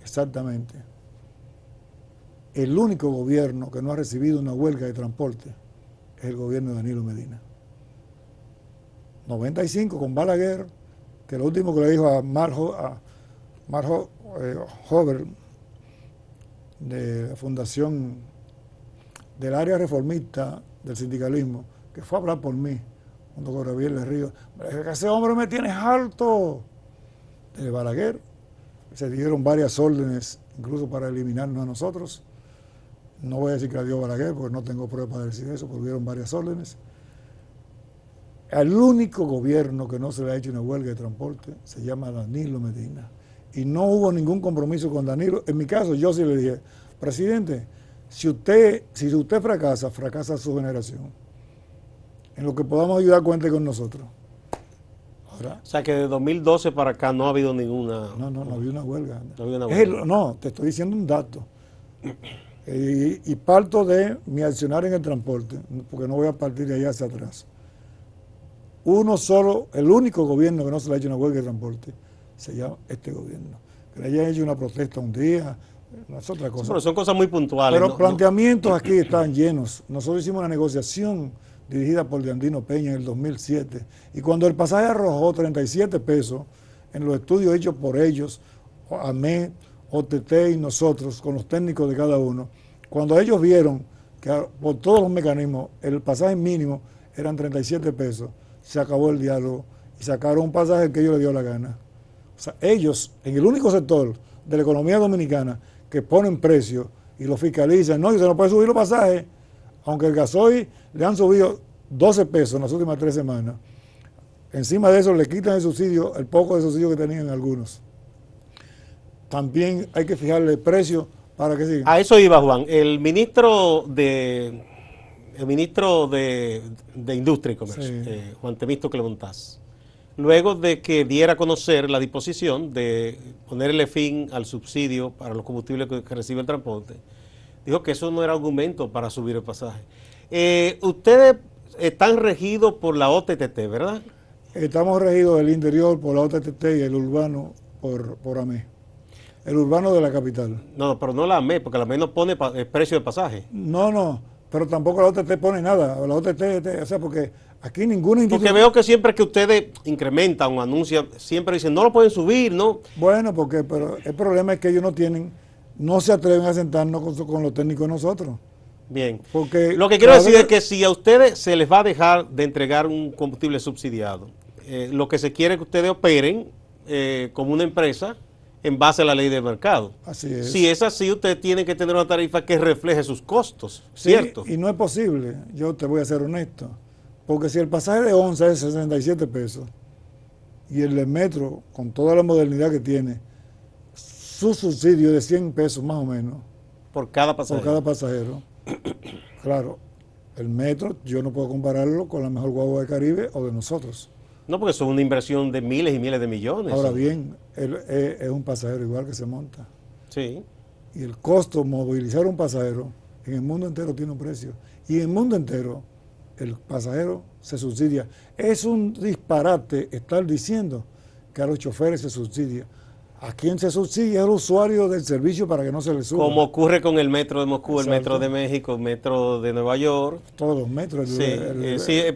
[SPEAKER 2] exactamente, el único gobierno que no ha recibido una huelga de transporte es el gobierno de Danilo Medina. 95 con Balaguer, que lo último que le dijo a Marjo Hover, de la fundación del área reformista del sindicalismo, que fue a hablar por mí, junto con Gabriel de Río, ese hombre me tiene harto. De Balaguer se dieron varias órdenes, incluso para eliminarnos a nosotros. No voy a decir que la dio Balaguer, porque no tengo pruebas para decir eso, porque dieron varias órdenes. Al único gobierno que no se le ha hecho una huelga de transporte se llama Danilo Medina. Y no hubo ningún compromiso con Danilo. En mi caso, yo sí le dije, presidente, si usted fracasa su generación. En lo que podamos ayudar, cuente con nosotros. Ahora,
[SPEAKER 1] o sea que de 2012 para acá no ha habido ninguna...
[SPEAKER 2] No había una huelga.
[SPEAKER 1] No había una huelga.
[SPEAKER 2] No, te estoy diciendo un dato. Y parto de mi accionar en el transporte, porque no voy a partir de allá hacia atrás. El único gobierno que no se le ha hecho una huelga de transporte se llama este gobierno. Que le hayan hecho una protesta un día, no es otra cosa.
[SPEAKER 1] Pero son cosas muy puntuales.
[SPEAKER 2] Pero planteamientos aquí están llenos. Nosotros hicimos una negociación dirigida por Leandino Peña en el 2007. Y cuando el pasaje arrojó 37 pesos en los estudios hechos por ellos, AME, OTT y nosotros, con los técnicos de cada uno, cuando ellos vieron que por todos los mecanismos el pasaje mínimo eran 37 pesos, se acabó el diálogo y sacaron un pasaje que ellos les dio la gana. O sea, ellos, en el único sector de la economía dominicana que ponen precios y lo fiscalizan, no, y se no puede subir los pasajes, aunque el gasoil le han subido 12 pesos en las últimas 3 semanas. Encima de eso le quitan el subsidio, el poco de subsidio que tenían algunos. También hay que fijarle el precio para que siga.
[SPEAKER 1] A eso iba, Juan. El ministro de Industria y Comercio, sí. Juan Temisto Clemontaz, luego de que diera a conocer la disposición de ponerle fin al subsidio para los combustibles que recibe el transporte, dijo que eso no era argumento para subir el pasaje. Ustedes están regidos por la OTTT, ¿verdad?
[SPEAKER 2] Estamos regidos del interior por la OTTT y el urbano por AME. El urbano de la capital.
[SPEAKER 1] No, pero no la AME, porque la AME no pone el precio del pasaje.
[SPEAKER 2] No, pero tampoco la OTT pone nada. La OTT, o sea, porque aquí ninguna institución...
[SPEAKER 1] Porque veo que siempre que ustedes incrementan o anuncian, siempre dicen, no lo pueden subir, ¿no?
[SPEAKER 2] Bueno, pero el problema es que ellos no se atreven a sentarnos con los técnicos de nosotros.
[SPEAKER 1] Bien.
[SPEAKER 2] Porque
[SPEAKER 1] lo que quiero decir es que si a ustedes se les va a dejar de entregar un combustible subsidiado, lo que se quiere es que ustedes operen como una empresa en base a la ley del mercado.
[SPEAKER 2] Así es.
[SPEAKER 1] Si es así, ustedes tienen que tener una tarifa que refleje sus costos, ¿cierto?
[SPEAKER 2] Sí, y no es posible, yo te voy a ser honesto, porque si el pasaje de onza es 67 pesos y el del metro, con toda la modernidad que tiene, su subsidio de 100 pesos más o menos.
[SPEAKER 1] Por cada pasajero.
[SPEAKER 2] Por cada pasajero. Claro, el metro yo no puedo compararlo con la mejor guagua de Caribe o de nosotros.
[SPEAKER 1] No, porque son una inversión de miles y miles de millones.
[SPEAKER 2] Ahora bien, es un pasajero igual que se monta.
[SPEAKER 1] Sí.
[SPEAKER 2] Y el costo, movilizar un pasajero, en el mundo entero tiene un precio. Y en el mundo entero, el pasajero se subsidia. Es un disparate estar diciendo que a los choferes se subsidia. ¿A quién se subsidia? Al usuario del servicio para que no se le suba.
[SPEAKER 1] Como ocurre con el metro de Moscú,
[SPEAKER 2] Exacto.
[SPEAKER 1] el metro de México, el metro de Nueva York.
[SPEAKER 2] Todos los metros.
[SPEAKER 1] Sí,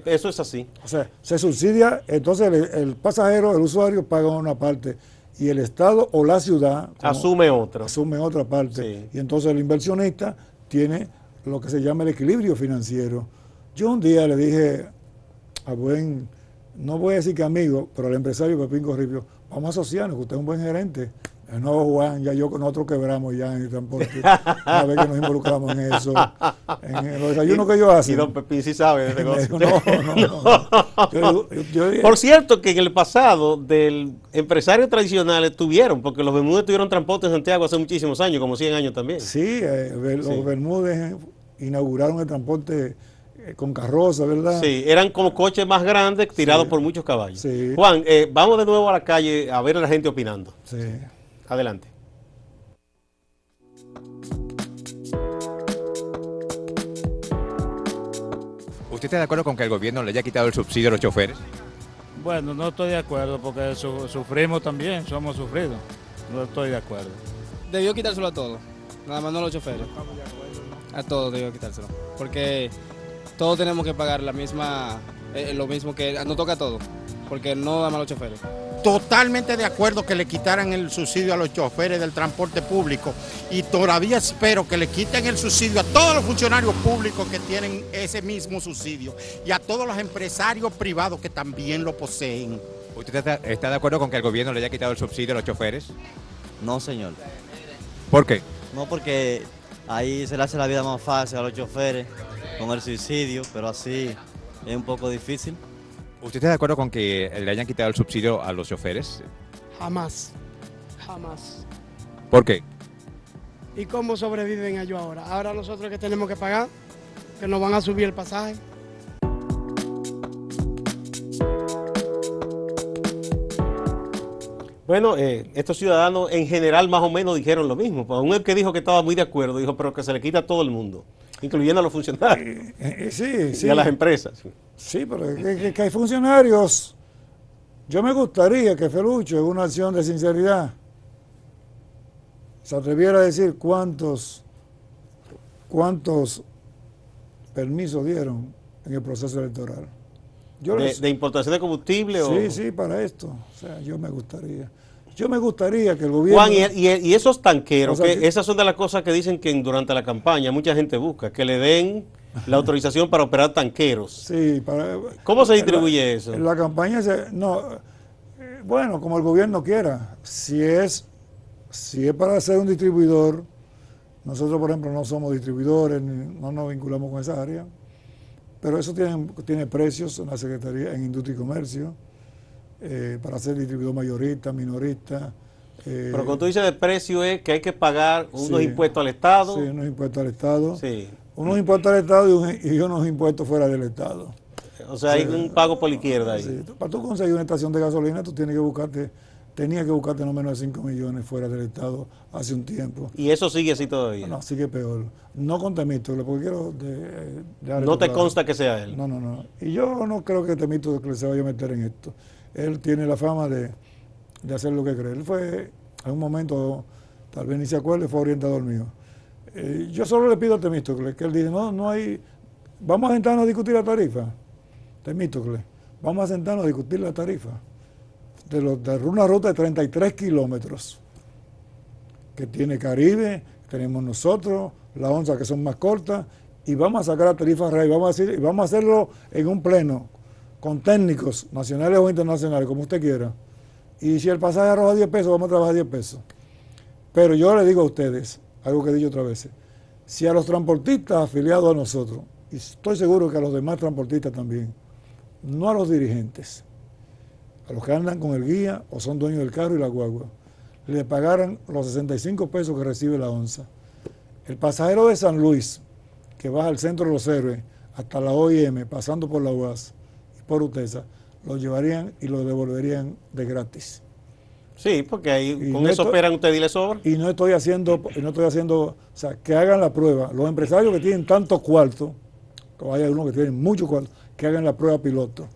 [SPEAKER 1] eso es así.
[SPEAKER 2] O sea, se subsidia, entonces el pasajero, el usuario paga una parte y el Estado o la ciudad
[SPEAKER 1] asume otra.
[SPEAKER 2] Asume otra parte.
[SPEAKER 1] Sí.
[SPEAKER 2] Y entonces el inversionista tiene lo que se llama el equilibrio financiero. Yo un día le dije a no voy a decir que amigo, pero al empresario Pepín Corripio, vamos a asociarnos, que usted es un buen gerente. No, Juan, ya nosotros quebramos ya en el transporte. Una vez que nos involucramos en eso, en los desayunos que ellos hacen.
[SPEAKER 1] Y don Pepín sí sabe de negocio.
[SPEAKER 2] No. Yo dije,
[SPEAKER 1] por cierto, que en el pasado del empresario tradicional estuvieron, porque los Bermúdez tuvieron transporte en Santiago hace muchísimos años, como 100 años también.
[SPEAKER 2] Sí, los Bermúdez inauguraron el transporte con carroza, ¿verdad?
[SPEAKER 1] Sí, eran como coches más grandes tirados por muchos caballos.
[SPEAKER 2] Sí.
[SPEAKER 1] Juan, vamos de nuevo a la calle a ver a la gente opinando.
[SPEAKER 2] Sí.
[SPEAKER 1] Adelante.
[SPEAKER 4] ¿Usted está de acuerdo con que el gobierno le haya quitado el subsidio a los choferes?
[SPEAKER 8] Bueno, no estoy de acuerdo porque sufrimos también, somos sufridos. No estoy de acuerdo.
[SPEAKER 9] Debió quitárselo a todos, nada más no a los choferes. A todos debió quitárselo. Porque todos tenemos que pagar la misma, lo mismo que nos toca a todos, porque no nada más a los choferes.
[SPEAKER 10] Totalmente de acuerdo que le quitaran el subsidio a los choferes del transporte público y todavía espero que le quiten el subsidio a todos los funcionarios públicos que tienen ese mismo subsidio y a todos los empresarios privados que también lo poseen.
[SPEAKER 4] ¿Usted está de acuerdo con que el gobierno le haya quitado el subsidio a los choferes?
[SPEAKER 11] No, señor.
[SPEAKER 4] ¿Por qué?
[SPEAKER 11] No, porque ahí se le hace la vida más fácil a los choferes con el subsidio, pero así es un poco difícil.
[SPEAKER 4] ¿Usted está de acuerdo con que le hayan quitado el subsidio a los choferes?
[SPEAKER 12] Jamás, jamás.
[SPEAKER 4] ¿Por qué?
[SPEAKER 12] ¿Y cómo sobreviven ellos ahora? Ahora nosotros que tenemos que pagar, que nos van a subir el pasaje.
[SPEAKER 1] Bueno, estos ciudadanos en general más o menos dijeron lo mismo. Aún el que dijo que estaba muy de acuerdo, dijo, pero que se le quita a todo el mundo, incluyendo a los funcionarios y a las empresas.
[SPEAKER 2] Sí, pero que hay funcionarios. Yo me gustaría que Felucho, en una acción de sinceridad, se atreviera a decir cuántos permisos dieron en el proceso electoral.
[SPEAKER 1] ¿De importación de combustible?
[SPEAKER 2] Sí, para esto. O sea, yo me gustaría que el gobierno...
[SPEAKER 1] Juan, y esos tanqueros, esas son de las cosas que dicen que durante la campaña mucha gente busca, que le den la autorización para operar tanqueros.
[SPEAKER 2] Sí,
[SPEAKER 1] ¿Cómo se distribuye eso?
[SPEAKER 2] En la campaña, bueno, como el gobierno quiera. Si es para ser un distribuidor, nosotros, por ejemplo, no somos distribuidores, no nos vinculamos con esa área, pero eso tiene precios en la Secretaría, en Industria y Comercio, para ser distribuidor mayorista, minorista.
[SPEAKER 1] Pero cuando tú dices de precio es que hay que pagar unos impuestos al Estado.
[SPEAKER 2] Sí, unos impuestos al Estado.
[SPEAKER 1] Sí.
[SPEAKER 2] Unos impuestos al Estado y unos impuestos fuera del Estado.
[SPEAKER 1] O sea, hay un pago por la izquierda ahí.
[SPEAKER 2] Sí. Para tú conseguir una estación de gasolina, tú tenías que buscarte no menos de 5 millones fuera del Estado hace un tiempo.
[SPEAKER 1] ¿Y eso sigue así todavía?
[SPEAKER 2] No, sigue peor. No con Temístocles, porque quiero...
[SPEAKER 1] ¿No te consta que sea él?
[SPEAKER 2] No. Y yo no creo que Temístocles se vaya a meter en esto. Él tiene la fama de hacer lo que cree. Él fue, en un momento, tal vez ni se acuerde, fue orientador mío. Yo solo le pido a Temístocles que él dice, no hay... Vamos a sentarnos a discutir la tarifa. Temístocles, vamos a sentarnos a discutir la tarifa de una ruta de 33 kilómetros que tiene Caribe, tenemos nosotros, la onza que son más cortas, y vamos a sacar la tarifa real, y vamos a hacerlo en un pleno, con técnicos nacionales o internacionales, como usted quiera. Y si el pasaje arroja 10 pesos, vamos a trabajar 10 pesos. Pero yo le digo a ustedes, algo que he dicho otras veces, si a los transportistas afiliados a nosotros, y estoy seguro que a los demás transportistas también, no a los dirigentes, a los que andan con el guía o son dueños del carro y la guagua, le pagaran los 65 pesos que recibe la onza. El pasajero de San Luis, que baja al centro de los héroes hasta la OIM, pasando por la UAS y por UTESA, lo llevarían y lo devolverían de gratis.
[SPEAKER 1] Sí, porque ahí con eso operan ustedes y les sobra.
[SPEAKER 2] Y no estoy haciendo, o sea, que hagan la prueba. Los empresarios que tienen tantos cuartos, o hay algunos que tienen muchos cuartos, que hagan la prueba piloto.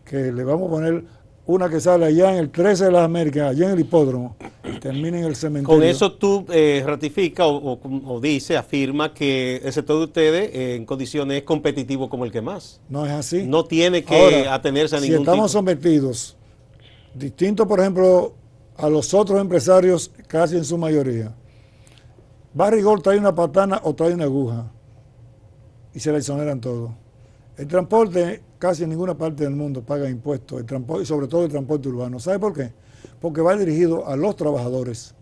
[SPEAKER 2] Que le vamos a poner una que sale allá en el 13 de las Américas, allá en el hipódromo, y termina en el cementerio.
[SPEAKER 1] Con eso tú ratifica o dice, afirma que el sector de ustedes en condiciones es competitivo como el que más.
[SPEAKER 2] No es así.
[SPEAKER 1] No tiene que
[SPEAKER 2] Ahora,
[SPEAKER 1] atenerse a
[SPEAKER 2] si
[SPEAKER 1] ningún
[SPEAKER 2] estamos
[SPEAKER 1] tipo.
[SPEAKER 2] sometidos, distinto por ejemplo a los otros empresarios, casi en su mayoría, Barrigol trae una patana o trae una aguja y se la exoneran todo. El transporte, casi en ninguna parte del mundo paga impuestos, el transporte, y sobre todo el transporte urbano. ¿Sabe por qué? Porque va dirigido a los trabajadores,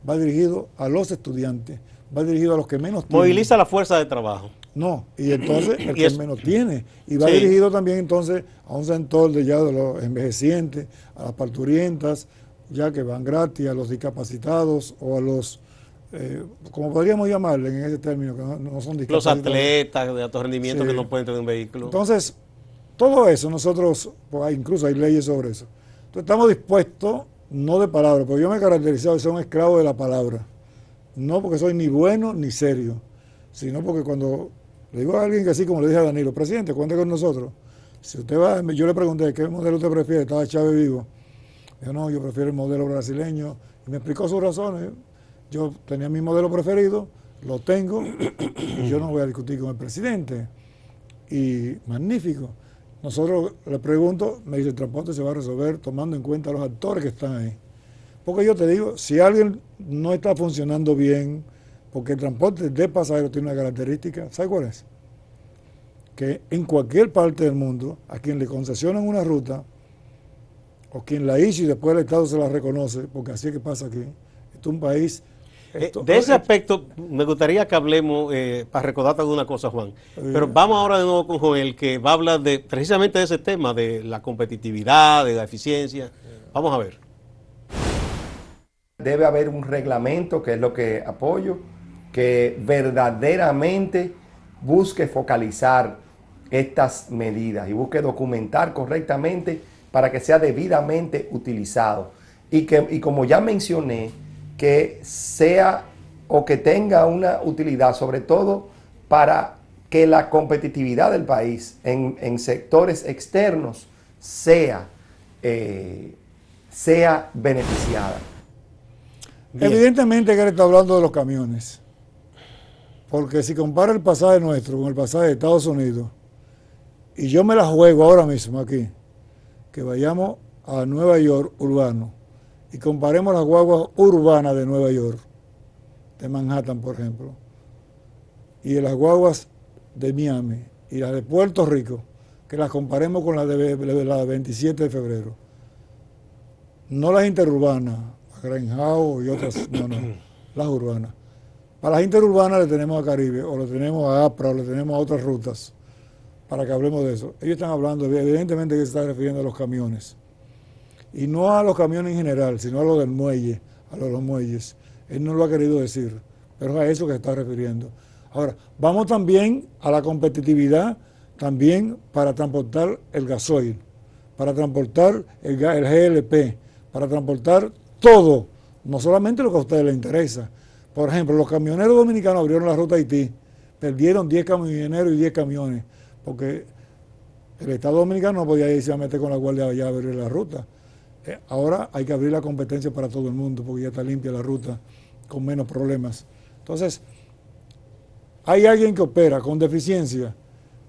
[SPEAKER 2] va dirigido a los estudiantes, va dirigido a los que menos tienen.
[SPEAKER 1] Moviliza la fuerza de trabajo.
[SPEAKER 2] No, y entonces el
[SPEAKER 1] Y
[SPEAKER 2] que
[SPEAKER 1] es-
[SPEAKER 2] menos tiene. Y va
[SPEAKER 1] Sí.
[SPEAKER 2] dirigido también entonces a un sector de los envejecientes, a las parturientas, ya que van gratis, a los discapacitados o a los, como podríamos llamarle en ese término, que no son
[SPEAKER 1] Los
[SPEAKER 2] discapacitados.
[SPEAKER 1] atletas de alto rendimiento
[SPEAKER 2] Sí.
[SPEAKER 1] que no pueden tener un vehículo.
[SPEAKER 2] Entonces, todo eso nosotros, pues, incluso hay leyes sobre eso. Entonces estamos dispuestos, no de palabra, porque yo me he caracterizado de ser un esclavo de la palabra. No porque soy ni bueno ni serio, sino porque cuando le digo a alguien que así como le dije a Danilo, presidente, cuente con nosotros. Si usted va, yo le pregunté, ¿qué modelo usted prefiere? Estaba Chávez vivo. Dijo, no, yo prefiero el modelo brasileño. Y me explicó sus razones. Yo tenía mi modelo preferido, lo tengo, y yo no voy a discutir con el presidente. Y magnífico. Nosotros le pregunto, me dice, el transporte se va a resolver tomando en cuenta a los actores que están ahí. Porque yo te digo, si alguien no está funcionando bien, porque el transporte de pasajeros tiene una característica, ¿sabe cuál es? Que en cualquier parte del mundo, a quien le concesionan una ruta, o quien la hizo y después el Estado se la reconoce, porque así es que pasa aquí, esto es un país...
[SPEAKER 1] De ese aspecto, me gustaría que hablemos, para recordarte alguna cosa, Juan. Pero vamos ahora de nuevo con Joel, que va a hablar de precisamente de ese tema, de la competitividad, de la eficiencia. Vamos a ver.
[SPEAKER 3] Debe haber un reglamento, que es lo que apoyo, que verdaderamente busque focalizar estas medidas y busque documentar correctamente para que sea debidamente utilizado. Y como ya mencioné, que sea o que tenga una utilidad, sobre todo para que la competitividad del país en sectores externos sea beneficiada.
[SPEAKER 2] Bien. Evidentemente que él está hablando de los camiones, porque si compara el pasaje nuestro con el pasaje de Estados Unidos, y yo me la juego ahora mismo aquí, que vayamos a Nueva York urbano, y comparemos las guaguas urbanas de Nueva York, de Manhattan por ejemplo, y de las guaguas de Miami, y las de Puerto Rico, que las comparemos con las de la 27 de febrero, no las interurbanas, Greenhouse y otras, no, las urbanas. Para las interurbanas le tenemos a Caribe, o le tenemos a APRA, o le tenemos a otras rutas, para que hablemos de eso. Ellos están hablando, evidentemente que se está refiriendo a los camiones. Y no a los camiones en general, sino a los del muelle, a los muelles. Él no lo ha querido decir, pero es a eso que se está refiriendo. Ahora, vamos también a la competitividad, también para transportar el gasoil, para transportar el GLP, para transportar todo, no solamente lo que a ustedes les interesa. Por ejemplo, los camioneros dominicanos abrieron la ruta a Haití, perdieron 10 camioneros y 10 camiones, porque el Estado Dominicano no podía irse a meter con la Guardia allá a abrir la ruta. Ahora hay que abrir la competencia para todo el mundo, porque ya está limpia la ruta, con menos problemas. Entonces, hay alguien que opera con deficiencia.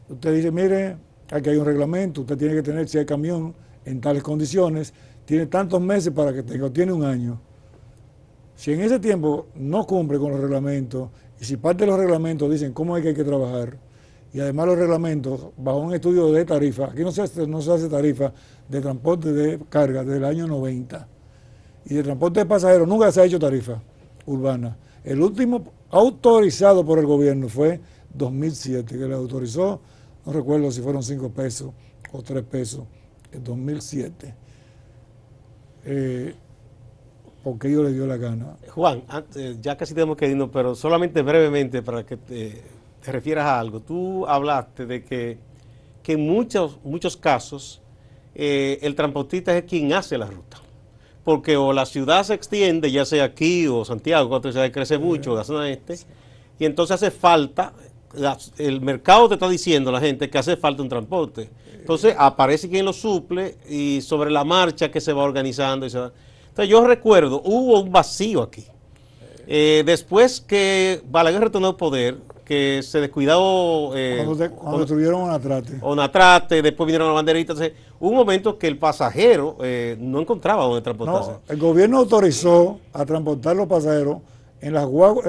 [SPEAKER 2] Usted dice, mire, aquí hay un reglamento, usted tiene que tener, si hay camión en tales condiciones, tiene tantos meses para que tenga, tiene un año. Si en ese tiempo no cumple con los reglamentos, y si parte de los reglamentos dicen cómo hay que trabajar, y además los reglamentos, bajo un estudio de tarifa, aquí no se hace tarifa de transporte de carga desde el año 90, y de transporte de pasajeros nunca se ha hecho tarifa urbana. El último autorizado por el gobierno fue 2007, que le autorizó, no recuerdo si fueron 5 pesos o 3 pesos, en 2007. Porque ellos les dio la gana.
[SPEAKER 1] Juan, ya casi tenemos que irnos, pero solamente brevemente para que te refieras a algo. Tú hablaste de que en muchos casos el transportista es quien hace la ruta. Porque o la ciudad se extiende, ya sea aquí o Santiago, cuando la ciudad crece mucho, la zona este, y entonces hace falta el mercado te está diciendo a la gente que hace falta un transporte. Entonces aparece quien lo suple y sobre la marcha que se va organizando. Y se va. Entonces yo recuerdo, hubo un vacío aquí. Después que Balaguer retornó al poder, que se descuidó...
[SPEAKER 2] cuando destruyeron Onatrate.
[SPEAKER 1] Onatrate, después vinieron las banderitas. Entonces, hubo un momento que el pasajero no encontraba dónde transportarse.
[SPEAKER 2] No, el gobierno autorizó a transportar los pasajeros en las guaguas,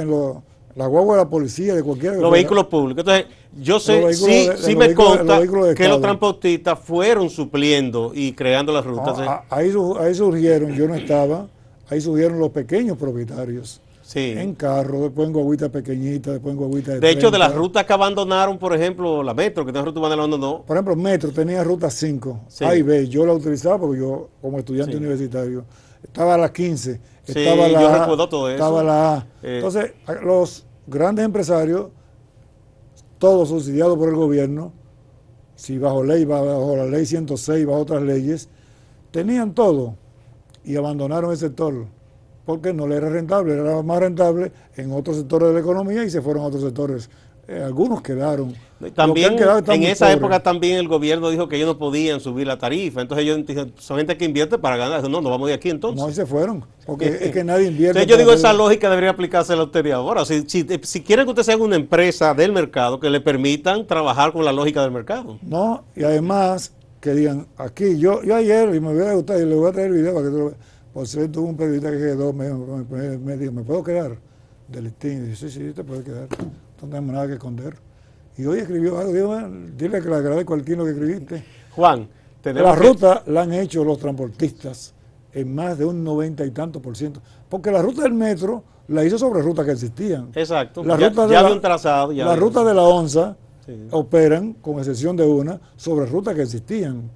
[SPEAKER 2] las guaguas de la policía, de cualquier...
[SPEAKER 1] Los vehículos públicos. Entonces, yo sé, sí me consta que los transportistas fueron supliendo y creando las rutas.
[SPEAKER 2] Ahí surgieron, yo no estaba, ahí surgieron los pequeños propietarios.
[SPEAKER 1] Sí.
[SPEAKER 2] En carro, después en guaguitas pequeñitas, después en guaguitas
[SPEAKER 1] de hecho, de las rutas que abandonaron, por ejemplo, la Metro, que tenía ruta abandonó.
[SPEAKER 2] Por ejemplo, Metro tenía ruta 5, sí. A y B, yo la utilizaba porque yo, como estudiante universitario, estaba a las 15, estaba la
[SPEAKER 1] yo
[SPEAKER 2] A,
[SPEAKER 1] recuerdo todo eso.
[SPEAKER 2] Estaba la A. Entonces, los grandes empresarios, todos subsidiados por el gobierno, si bajo la ley 106, bajo otras leyes, tenían todo y abandonaron el sector. Porque no le era rentable, era más rentable en otros sectores de la economía y se fueron a otros sectores. Algunos quedaron.
[SPEAKER 1] También en esa época también el gobierno dijo que ellos no podían subir la tarifa, entonces ellos dijeron, son gente que invierte para ganar, no vamos de aquí entonces.
[SPEAKER 2] No, y se fueron, porque es que nadie invierte.
[SPEAKER 1] Entonces yo digo, esa lógica debería aplicarse a usted de ahora. Si quieren que usted sea una empresa del mercado, que le permitan trabajar con la lógica del mercado.
[SPEAKER 2] No, y además que digan, aquí, yo ayer, y me hubiera gustado, y le voy a traer el video para que tú lo veas. Por cierto, un periodista que quedó, me dijo, ¿me puedo quedar? Del listín. Y dije, sí, te puedes quedar. No tenemos nada que esconder. Y hoy escribió algo, digo, dile que le agradezco al lo que escribiste.
[SPEAKER 1] Juan,
[SPEAKER 2] la ruta la han hecho los transportistas en más de un 90 y tanto %. Porque la ruta del metro la hizo sobre rutas que existían.
[SPEAKER 1] Exacto,
[SPEAKER 2] la
[SPEAKER 1] ya había un trazado.
[SPEAKER 2] La ruta de la ONSA operan, con excepción de una, sobre rutas que existían,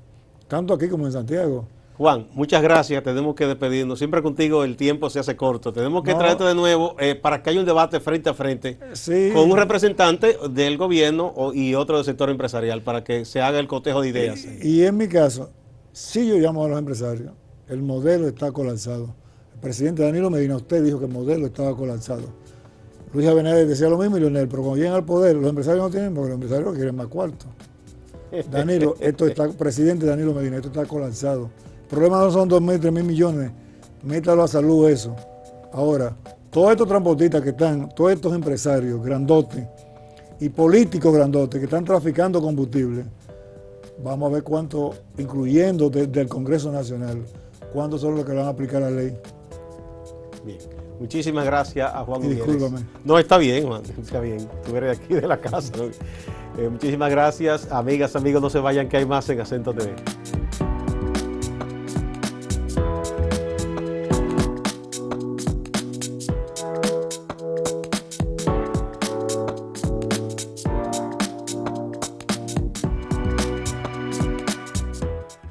[SPEAKER 2] tanto aquí como en Santiago.
[SPEAKER 1] Juan, muchas gracias, tenemos que despedirnos. Siempre contigo el tiempo se hace corto. Tenemos que traerte de nuevo para que haya un debate frente a frente con un representante del gobierno y otro del sector empresarial para que se haga el cotejo de ideas.
[SPEAKER 2] Y en mi caso, sí yo llamo a los empresarios, el modelo está colapsado. El presidente Danilo Medina, usted dijo que el modelo estaba colapsado. Luis Abinader decía lo mismo y Leonel, pero cuando llegan al poder, los empresarios no tienen, porque los empresarios quieren más cuarto. Danilo, presidente Danilo Medina, esto está colapsado. El problema no son 2.000, 3.000 millones, métalo a salud eso. Ahora, todos estos transportistas que están, todos estos empresarios grandotes y políticos grandotes que están traficando combustible, vamos a ver cuánto, incluyendo desde el Congreso Nacional, cuántos son los que van a aplicar la ley.
[SPEAKER 1] Bien, muchísimas gracias a Juan Gutiérrez.
[SPEAKER 2] Discúlpame.
[SPEAKER 1] No, está bien, Juan, está bien, tú eres de aquí de la casa, ¿no? Muchísimas gracias, amigas, amigos, no se vayan que hay más en Acento TV.